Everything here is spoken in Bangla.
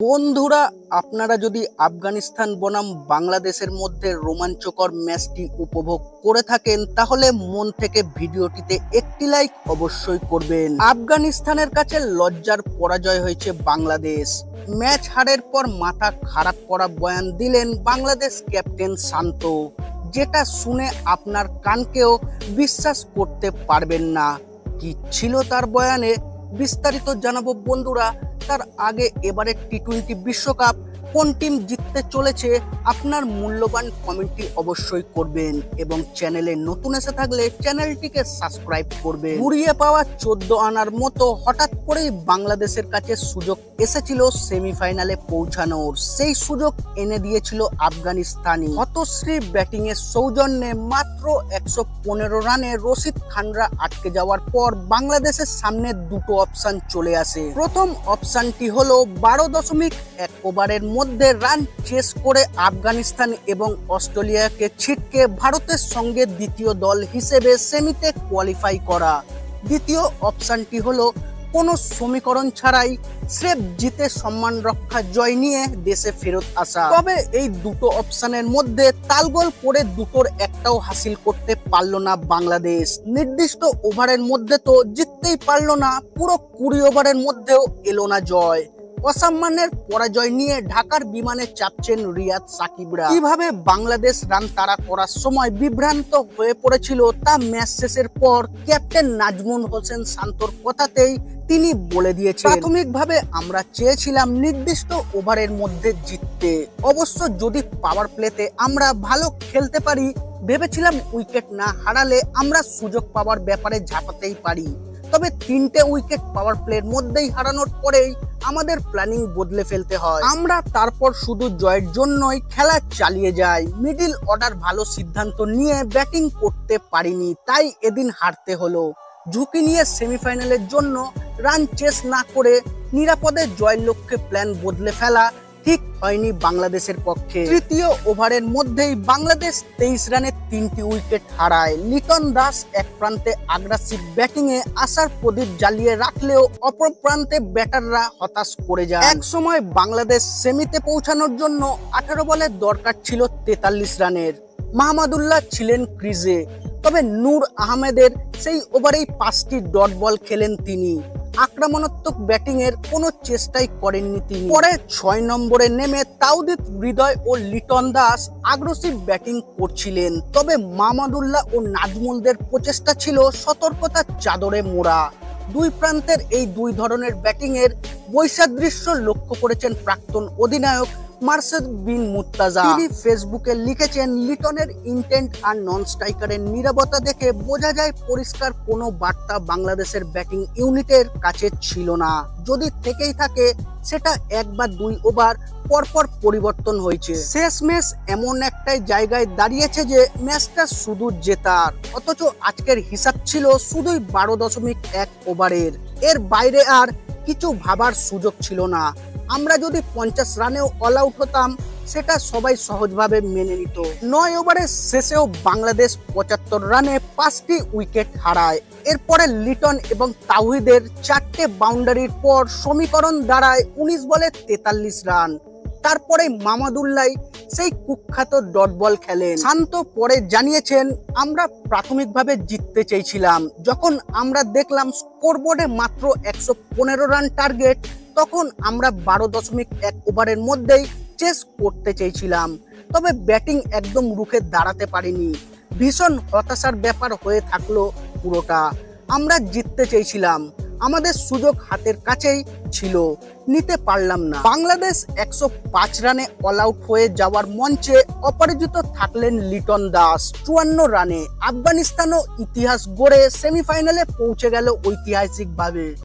বন্ধুরা, আপনারা যদি আফগানিস্তান বনাম বাংলাদেশের মধ্যে রোমাঞ্চকর ম্যাচটি উপভোগ করে থাকেন তাহলে মন থেকে ভিডিওটিতে একটি লাইক অবশ্যই করবেন। আফগানিস্তানের কাছে লজ্জার পরাজয় হয়েছে বাংলাদেশ। ম্যাচ হারের পর মাথা খারাপ করা বয়ান দিলেন বাংলাদেশ ক্যাপ্টেন শান্ত, যেটা শুনে আপনার কানকেও বিশ্বাস করতে পারবেন না। কি ছিল তার বয়ানে বিস্তারিত জানাবো বন্ধুরা। তার আগে এবারে টি-20 বিশ্বকাপ কোন টিম জিততে চলেছে আপনার মূল্যবান কমেন্টটি অবশ্যই করবেন এবং চ্যানেলে নতুন এসে থাকলে চ্যানেলটিকে সাবস্ক্রাইব করবেন। ঘুরিয়ে পাওয়া 14 আনার মতো হঠাৎ করেই বাংলাদেশের কাছে সুযোগ এসেছিল সেমিফাইনালে পৌঁছানোর। সেই সুযোগ এনে দিয়েছিল আফগানিস্তানি। হতশ্রী ব্যাটিং এর সৌজন্যে মাত্র 115 রানে রশিদ খানরা আটকে যাওয়ার পর বাংলাদেশের সামনে দুটো অপশন চলে আসে। প্রথম অপশনটি হলো 12.1 ওভারের মধ্যে রান চেস করে আফগানিস্তান এবং অস্ট্রেলিয়াকে ছিটকে ভারতের সঙ্গে দ্বিতীয় দল হিসেবে সেমিতে কোয়ালিফাই করা। দ্বিতীয় অপশনটি হলো কোনো সমীকরণ ছাড়াই স্রেফ জিতে সম্মান রক্ষা জয় নিয়ে দেশে ফেরত আসা। তবে এই দুটো অপশনের মধ্যে তালগোল করে দুটোর একটাও হাসিল করতে পারল না বাংলাদেশ। নির্দিষ্ট ওভারের মধ্যে তো জিততেই পারল না, পুরো 20 ওভারের মধ্যেও এলো না জয়। অসাম্মানের পরাজয় নিয়ে ঢাকার বিমানে চাপছেন রিয়াদ সাকিবরা। কিভাবে বাংলাদেশ রান তাড়া করার সময় বিভ্রান্ত হয়ে পড়েছিল তা ম্যাচ শেষের পর ক্যাপ্টেন নাজমুল হোসেন শান্তর কথাতেই তিনি বলে দিয়েছেন। প্রাথমিকভাবে আমরা চেয়েছিলাম নির্দিষ্ট ওভারের মধ্যে জিততে। অবশ্য যদি পাওয়ার প্লেতে আমরা ভালো খেলতে পারি, ভেবেছিলাম উইকেট না হারালে আমরা সুযোগ পাওয়ার ব্যাপারে ঝাঁপাতেই পারি। তবে 3টে উইকেট পাওয়ার প্লের মধ্যেই হারানোর পরেই আমাদের প্ল্যানিং বদলে ফেলতে হয়। আমরা তারপর শুধু জয়ের জন্যই খেলা চালিয়ে যাই। মিডল অর্ডার ভালো সিদ্ধান্ত নিয়ে ব্যাটিং করতে পারিনি, তাই এদিন হারতে হলো। ঝুঁকি নিয়ে সেমিফাইনালের জন্য রান চেস না করে নিরাপদে জয়ের লক্ষ্যে প্ল্যান বদলে ফেলা ঠিক হয়নি বাংলাদেশের পক্ষে। তৃতীয় ওভারের মধ্যেই বাংলাদেশ 23 রানে 3টি উইকেট হারায়। লিটন দাস এক প্রান্তে আগ্রাসিভ ব্যাটিং এ আশার প্রদীপ জ্বালিয়ে রাখলেও অপর প্রান্তে ব্যাটাররা হতাশ করে যায়। এক সময় বাংলাদেশ সেমিতে পৌঁছানোর জন্য 18 বলে দরকার ছিল 43 রানের। মাহমুদুল্লাহ ছিলেন ক্রিজে, তবে নূর আহমেদের সেই ওভারেই 5টি ডট বল খেলেন তিনি। আক্রমণাত্মক ব্যাটিং এর কোনো চেষ্টাই করেননি তিনি। পরে 6 নম্বরে নেমে তাওহিদ হৃদয় ও লিটন দাস আগ্রাসিভ ব্যাটিং করছিলেন, তবে মাহমুদুল্লাহ ও নাজমুলদের প্রচেষ্টা ছিল সতর্কতার চাদরে মোড়া। দুই প্রান্তের এই দুই ধরনের ব্যাটিং এর বৈসাদৃশ্য লক্ষ্য করেছেন প্রাক্তন অধিনায়ক মারসেদ বিন মুর্তজা। তিনি ফেসবুকে লিখেছেন, লিটনের ইন্টেন্ট আর নন স্ট্রাইকারের নীরবতা দেখে বোঝা যায় পরিষ্কার কোনো বার্তা বাংলাদেশের ব্যাটিং ইউনিটের কাছে ছিল না। যদি থেকেই থাকে সেটা 1 বা 2 ওভার পরপর পরিবর্তন হয়েছে। শেষ ম্যাচ এমন একটাই জায়গায় দাঁড়িয়েছে যে ম্যাচটা শুধু জেতার, অথচ আজকের হিসাব ছিল শুধুই 12.1 ওভারের। এর বাইরে আর কিছু ভাবার সুযোগ ছিল না। আমরা যদি 50 রানেও অল আউট হতাম সেটা সবাই সহজভাবে মেনে নিত। 9 ওভারের শেষেও বাংলাদেশ 75 রানে 5টি উইকেট হারায়। এরপরে লিটন এবং তাওহিদের 4টে বাউন্ডারির পর সমীকরণ দাঁড়ায় 19 বলে 43 রান। তারপরে মাহমুদুল্লাহ সেই কুখ্যাত ডট বল খেলেন। শান্ত পরে জানিয়েছেন, আমরা প্রাথমিকভাবে জিততে চেয়েছিলাম। যখন আমরা দেখলাম স্কোরবোর্ডে মাত্র 115 রান টার্গেট, তখন আমরা 12.1 ওভারের মধ্যেই চেস করতে চেয়েছিলাম। তবে ব্যাটিং একদম রুখে দাঁড়াতে পারিনি। ভীষণ হতাশার ব্যাপার হয়ে থাকলো পুরোটা। আমরা জিততে চেয়েছিলাম, আমাদের সুযোগ হাতের কাছেই ছিল, নিতে পারলাম না। বাংলাদেশ 105 রানে অল আউট হয়ে যাওয়ার মঞ্চে অপরাজিত থাকলেন লিটন দাস 54 রানে। আফগানিস্তানও ইতিহাস গড়ে সেমিফাইনালে পৌঁছে গেল ঐতিহাসিকভাবে।